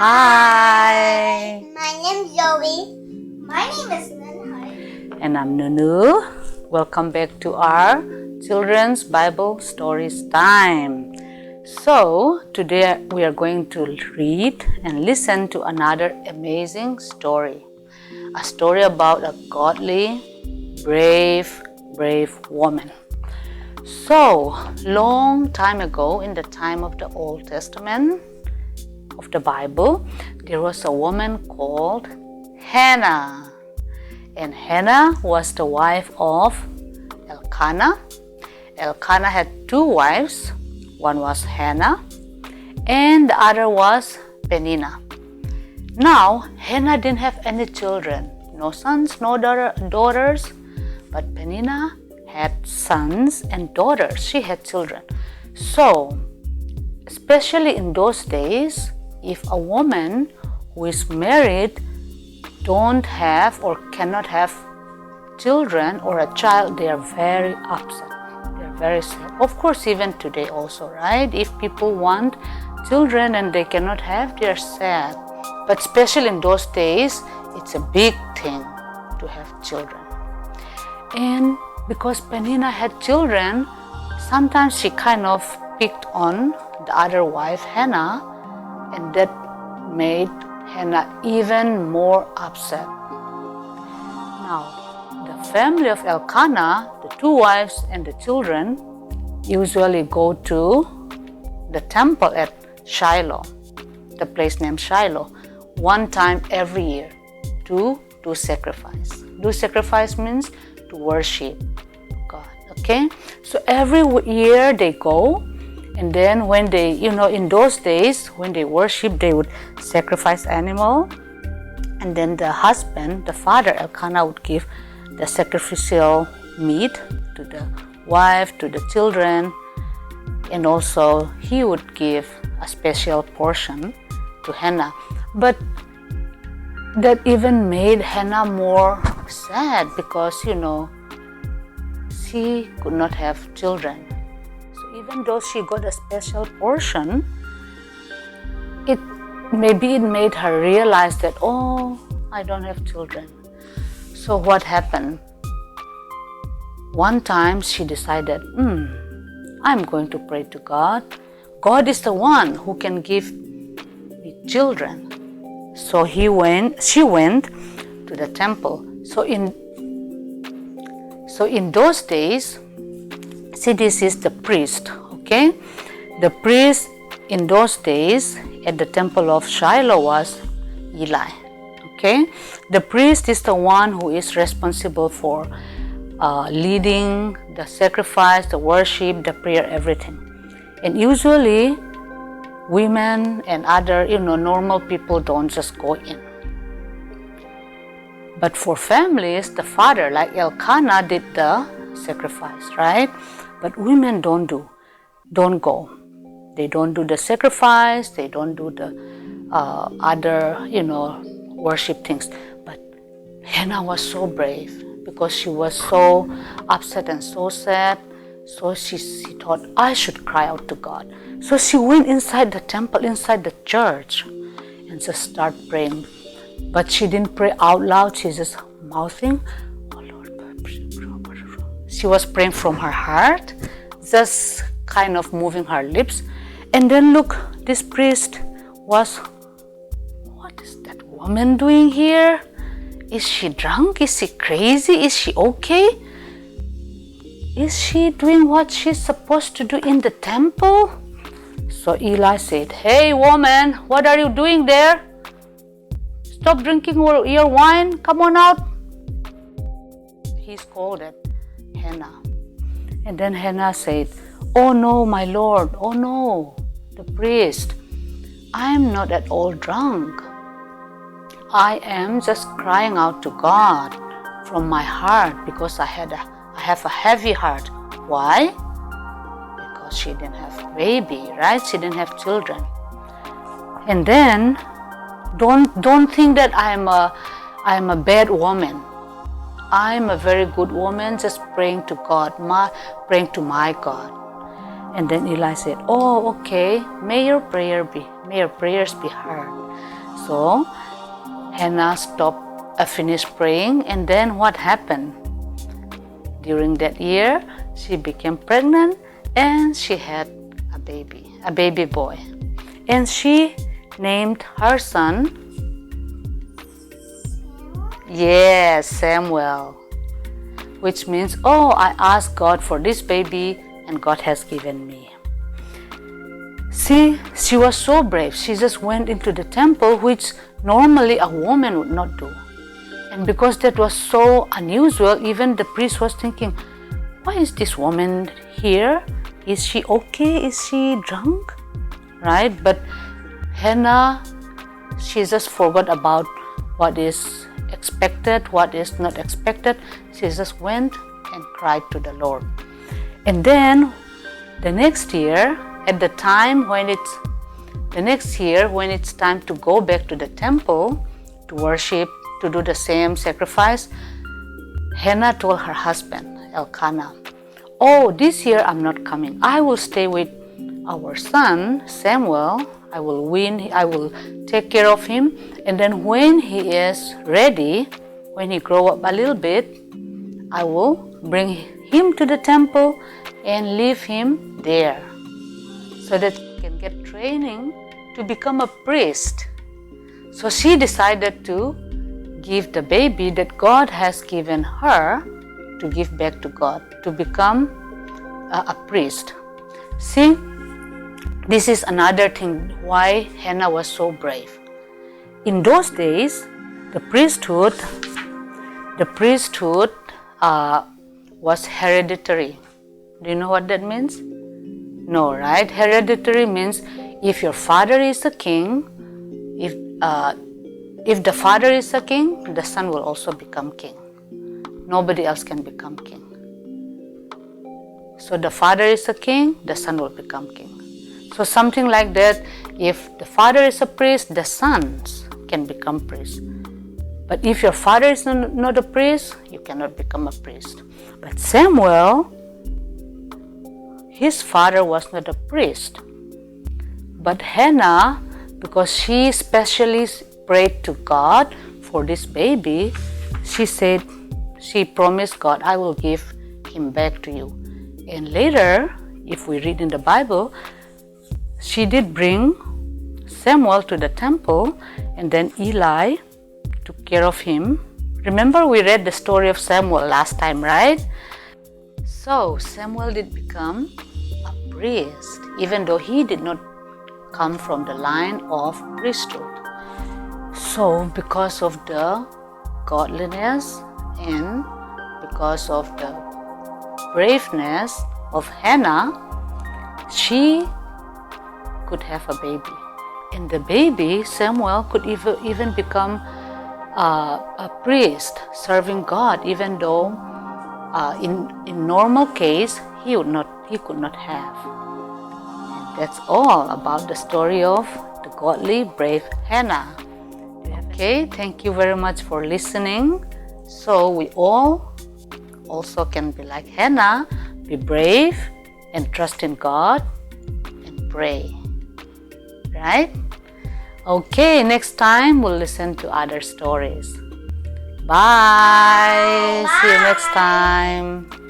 Hi! My name is Zoe. My name is Linhai. And I'm Nunu. Welcome back to our Children's Bible Stories time. So, today we are going to read and listen to another amazing story. A story about a godly, brave woman. So, long time ago, in the time of the Old Testament of the Bible, there was a woman called Hannah. And Hannah was the wife of Elkana. Elkana had two wives. One was Hannah and the other was Peninnah. Now, Hannah didn't have any children. No sons, no daughters. But Peninnah had sons and daughters. She had children. So, especially in those days, if a woman who is married don't have or cannot have children or a child, they are very upset. They are very sad. Of course, even today also, right? If people want children and they cannot have, they are sad. But especially in those days, it's a big thing to have children. And because Peninnah had children, sometimes she kind of picked on the other wife, Hannah, and that made Hannah even more upset. Now, the family of Elkana, the two wives and the children, usually go to the temple at Shiloh, the place named Shiloh, one time every year to do sacrifice. Do sacrifice means to worship God, okay? So every year they go, and then when they, in those days, when they worship, they would sacrifice animal, and then the husband, the father, Elkana, would give the sacrificial meat to the wife, to the children, and also he would give a special portion to Hannah. But that even made Hannah more sad because, she could not have children. So even though she got a special portion, it made her realize that, I don't have children. So what happened? One time she decided, I'm going to pray to God. God is the one who can give me children. So she went to the temple. So in those days, see, this is the priest, okay? The priest in those days at the temple of Shiloh was Eli, okay? The priest is the one who is responsible for leading the sacrifice, the worship, the prayer, everything. And usually, women and other, normal people don't just go in. But for families, the father, like Elkana, did the sacrifice, right? But women don't go. They don't do the sacrifice, they don't do the other, worship things. But Hannah was so brave because she was so upset and so sad. So she thought, I should cry out to God. So she went inside the temple, inside the church, and just started praying. But she didn't pray out loud, she just mouthing, oh Lord. She was praying from her heart, just kind of moving her lips. And then look, this priest was, what is that woman doing here? Is she drunk? Is she crazy? Is she okay? Is she doing what she's supposed to do in the temple? So Eli said, hey woman, what are you doing there? Stop drinking your wine, come on out. He scolded Hannah. And then Hannah said, oh no, my Lord, oh no, the priest, I am not at all drunk. I am just crying out to God from my heart because I have a heavy heart. Why? Because she didn't have a baby, right? She didn't have children. And then don't think that I am a bad woman. I am a very good woman, just praying to God, praying to my God. And then Eli said, oh, okay, may your prayers be heard. So Hannah finished praying, and then what happened? During that year, she became pregnant and she had a baby boy. And she named her son, Samuel, which means, I asked God for this baby and God has given me. See, she was so brave. She just went into the temple, which normally a woman would not do. And because that was so unusual, even the priest was thinking, why is this woman here? Is she okay? Is she drunk? Right? But Hannah, she just forgot about what is expected, what is not expected. She just went and cried to the Lord. And then the next year, when it's time to go back to the temple to worship, to do the same sacrifice, Hannah told her husband, Elkana, this year I'm not coming. I will stay with our son, Samuel. I will take care of him. And then when he is ready, when he grow up a little bit, I will bring him to the temple and leave him there so that he can get training to become a priest. So she decided to give the baby that God has given her to give back to God, to become a priest. See, this is another thing why Hannah was so brave. In those days, the priesthood was hereditary. Do you know what that means? No, right? Hereditary means if your father is a king, if the father is a king, the son will also become king. Nobody else can become king. So the father is a king, the son will become king. So something like that, if the father is a priest, the sons can become priests. But if your father is not a priest, you cannot become a priest. But Samuel, his father was not a priest. But Hannah, because she especially prayed to God for this baby, she promised God, I will give him back to you. And later, if we read in the Bible, she did bring Samuel to the temple, and then Eli took care of him. Remember, we read the story of Samuel last time, right? So Samuel did become a priest, even though he did not come from the line of priesthood. So because of the godliness and because of the braveness of Hannah, she could have a baby. And the baby, Samuel, could even become a priest serving God, even though in normal case he could not have. And that's all about the story of the godly, brave Hannah. Okay, thank you very much for listening. So we all also can be like Hannah, be brave and trust in God and pray. Right? Okay, next time we'll listen to other stories. Bye. See you next time.